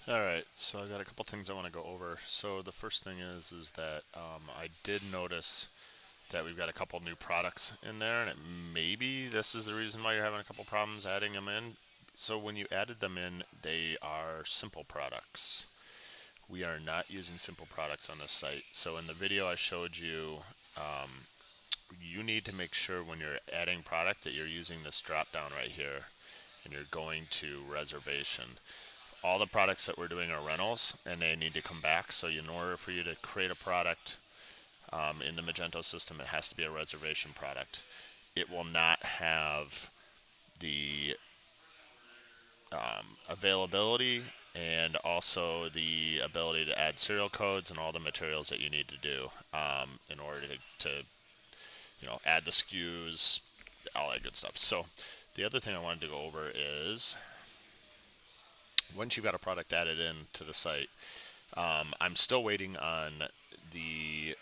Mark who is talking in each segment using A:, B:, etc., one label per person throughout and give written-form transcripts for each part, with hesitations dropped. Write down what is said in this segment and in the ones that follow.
A: Alright, so I got a couple things I want to go over. So the first thing is that I did notice that we've got a couple new products in there, and maybe this is the reason why you're having a couple problems adding them in. So when you added them in, they are simple products. We are not using simple products on this site. So in the video I showed you, you need to make sure when you're adding product that you're using this drop down right here and you're going to reservation. All the products that we're doing are rentals and they need to come back. So in order for you to create a product in the Magento system, it has to be a reservation product. It will not have the availability and also the ability to add serial codes and all the materials that you need to do in order to add the SKUs, all that good stuff. So the other thing I wanted to go over is once you've got a product added in to the site, I'm still waiting on the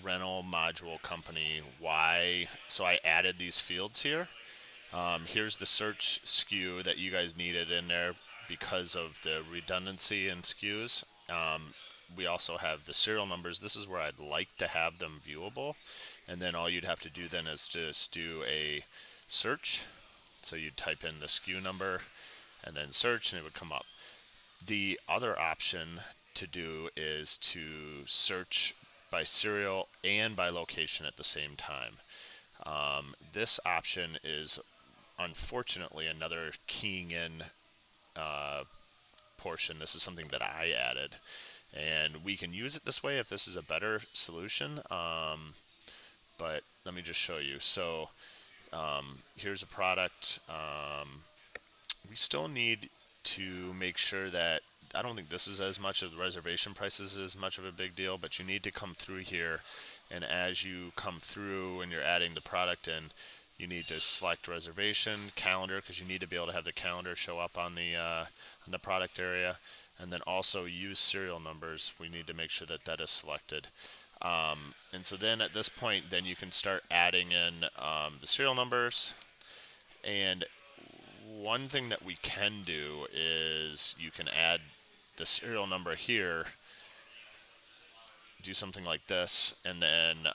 A: rental module company. Why? So I added these fields here. Here's the search SKU that you guys needed in there because of the redundancy in SKUs. We also have the serial numbers. This is where I'd like to have them viewable. And then all you'd have to do then is just do a search. So you'd type in the SKU number and then search and it would come up. The other option to do is to search by serial and by location at the same time. This option is unfortunately another keying in portion. This is something that I added, and we can use it this way if this is a better solution. But let me just show you. So here's a product. We still need to make sure that I don't think this is as much of the reservation prices is much of a big deal, but you need to come through here, and as you come through and you're adding the product in, you need to select reservation calendar because you need to be able to have the calendar show up on the product area, and then also use serial numbers. We need to make sure that that is selected. And so then at this point, then you can start adding in the serial numbers. And one thing that we can do is you can add the serial number here, do something like this, and then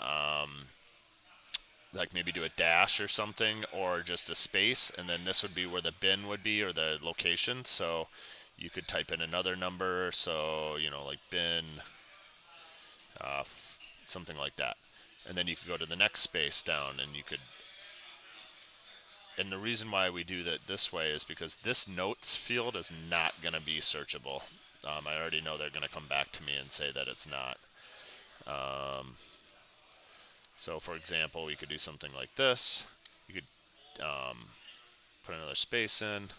A: like maybe do a dash or something, or just a space, and then this would be where the bin would be or the location. So you could type in another number, so like bin, something like that, and then you could go to the next space down, and you could. And the reason why we do that this way is because this notes field is not going to be searchable. I already know they're going to come back to me and say that it's not. So for example, we could do something like this. You could put another space in,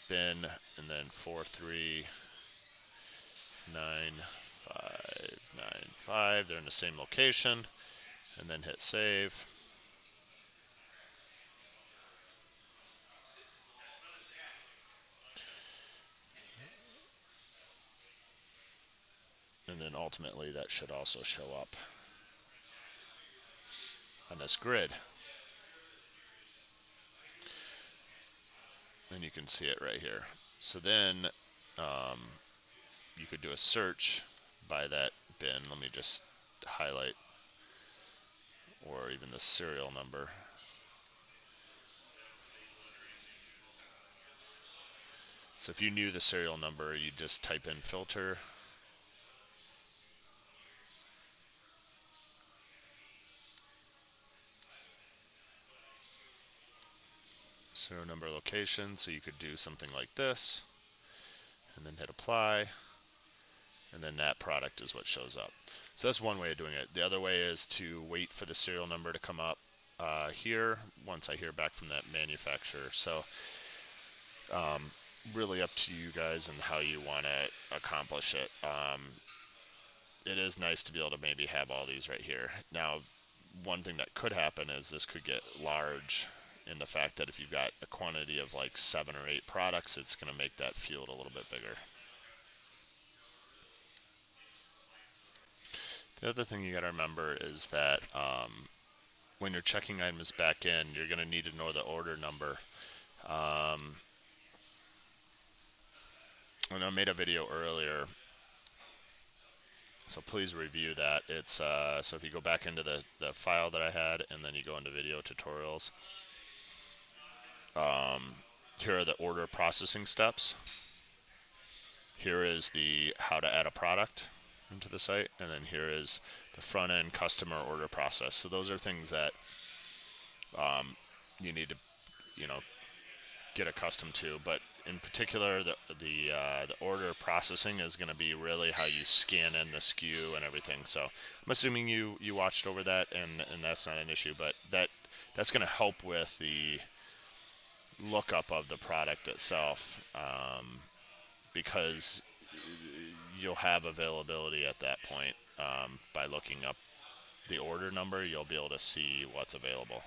A: bin, and then 4399595. They're in the same location, and then hit save. And then ultimately that should also show up on this grid. And you can see it right here. So then you could do a search by that bin. Let me just highlight, or even the serial number. So if you knew the serial number, you just type in filter, serial number location. So you could do something like this, and then hit apply, and then that product is what shows up. So that's one way of doing it. The other way is to wait for the serial number to come up here once I hear back from that manufacturer. So really up to you guys and how you want to accomplish it. It is nice to be able to maybe have all these right here. Now, one thing that could happen is this could get large in the fact that if you've got a quantity of like 7 or 8 products, it's going to make that field a little bit bigger. The other thing you got to remember is that when you're checking items back in, you're going to need to know the order number. And I made a video earlier, so please review that. It's so if you go back into the file that I had, and then you go into video tutorials, here are the order processing steps. Here is the how to add a product into the site, and then here is the front end customer order process. So those are things that you need to, you know, get accustomed to. But in particular, the order processing is going to be really how you scan in the SKU and everything. So I'm assuming you watched over that, and that's not an issue. But that's going to help with the lookup of the product itself, because you'll have availability at that point. By looking up the order number, you'll be able to see what's available.